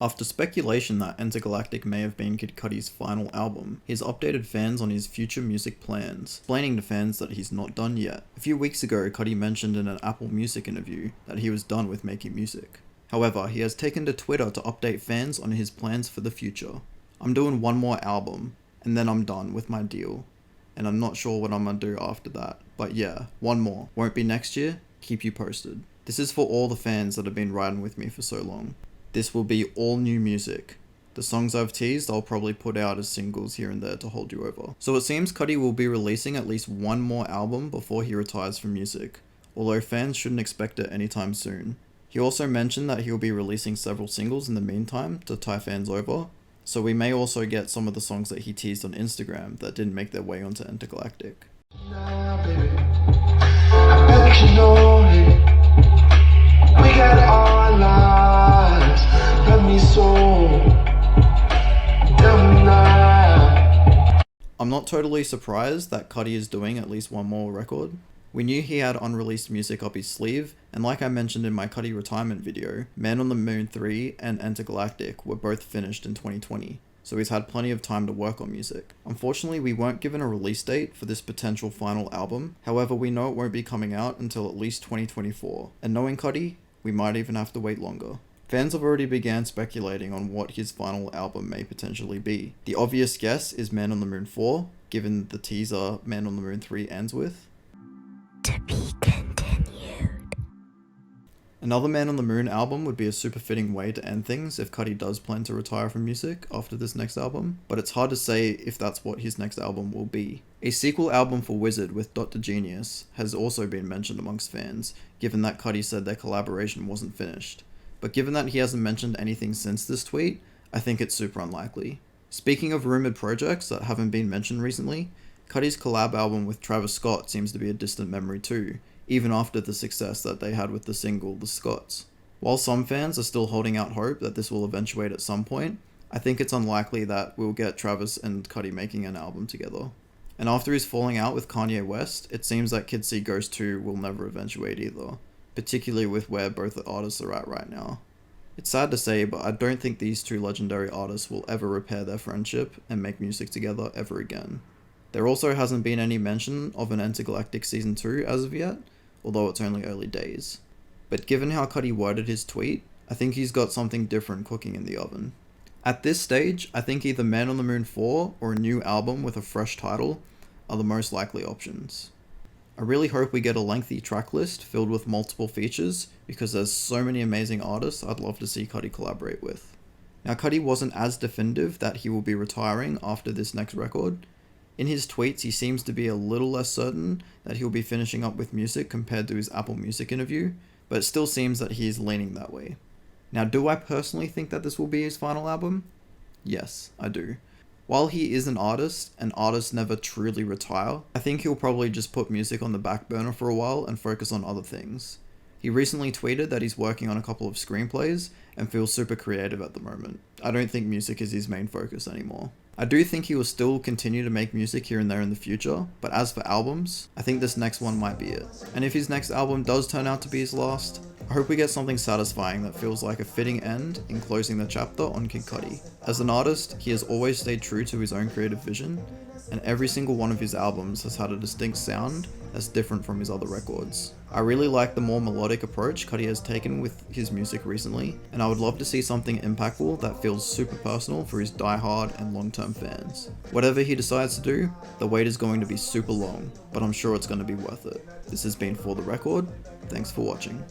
After speculation that Intergalactic may have been Kid Cudi's final album, he's updated fans on his future music plans, explaining to fans that he's not done yet. A few weeks ago, Cudi mentioned in an Apple Music interview that he was done with making music. However, he has taken to Twitter to update fans on his plans for the future. "I'm doing one more album, and then I'm done with my deal. And I'm not sure what I'm gonna do after that. But yeah, one more. Won't be next year, keep you posted." This is for all the fans that have been riding with me for so long. This will be all new music. The songs I've teased I'll probably put out as singles here and there to hold you over. So it seems Cudi will be releasing at least one more album before he retires from music, although fans shouldn't expect it anytime soon. He also mentioned that he'll be releasing several singles in the meantime to tie fans over, so we may also get some of the songs that he teased on Instagram that didn't make their way onto Intergalactic. Nah, baby, I bet you know it. We got our lives, let me so damn now. I'm not totally surprised that Cudi is doing at least one more record. We knew he had unreleased music up his sleeve, and like I mentioned in my Cudi retirement video, Man on the Moon 3 and Intergalactic were both finished in 2020, so he's had plenty of time to work on music. Unfortunately, we weren't given a release date for this potential final album, however we know it won't be coming out until at least 2024, and knowing Cudi, we might even have to wait longer. Fans have already began speculating on what his final album may potentially be. The obvious guess is Man on the Moon 4, given the teaser Man on the Moon 3 ends with To be continued. Another Man on the Moon album would be a super fitting way to end things if Cudi does plan to retire from music after this next album, but it's hard to say if that's what his next album will be. A sequel album for Wizard with Dr. Genius has also been mentioned amongst fans, given that Cudi said their collaboration wasn't finished. But given that he hasn't mentioned anything since this tweet, I think it's super unlikely. Speaking of rumoured projects that haven't been mentioned recently, Cudi's collab album with Travis Scott seems to be a distant memory too, even after the success that they had with the single The Scotts. While some fans are still holding out hope that this will eventuate at some point, I think it's unlikely that we'll get Travis and Cudi making an album together. And after his falling out with Kanye West, it seems that Kids See Ghost 2 will never eventuate either, particularly with where both the artists are at right now. It's sad to say, but I don't think these two legendary artists will ever repair their friendship and make music together ever again. There also hasn't been any mention of an Intergalactic Season 2 as of yet, although it's only early days. But given how Cudi worded his tweet, I think he's got something different cooking in the oven. At this stage, I think either Man on the Moon 4 or a new album with a fresh title are the most likely options. I really hope we get a lengthy track list filled with multiple features, because there's so many amazing artists I'd love to see Cudi collaborate with. Now, Cudi wasn't as definitive that he will be retiring after this next record. In his tweets, he seems to be a little less certain that he'll be finishing up with music compared to his Apple Music interview, but it still seems that he is leaning that way. Now, do I personally think that this will be his final album? Yes, I do. While he is an artist, and artists never truly retire, I think he'll probably just put music on the back burner for a while and focus on other things. He recently tweeted that he's working on a couple of screenplays and feels super creative at the moment. I don't think music is his main focus anymore. I do think he will still continue to make music here and there in the future, but as for albums, I think this next one might be it. And if his next album does turn out to be his last, I hope we get something satisfying that feels like a fitting end in closing the chapter on Kid Cudi. As an artist, he has always stayed true to his own creative vision, and every single one of his albums has had a distinct sound that's different from his other records. I really like the more melodic approach Cudi has taken with his music recently, and I would love to see something impactful that feels super personal for his die-hard and long-term fans. Whatever he decides to do, the wait is going to be super long, but I'm sure it's going to be worth it. This has been For The Record. Thanks for watching.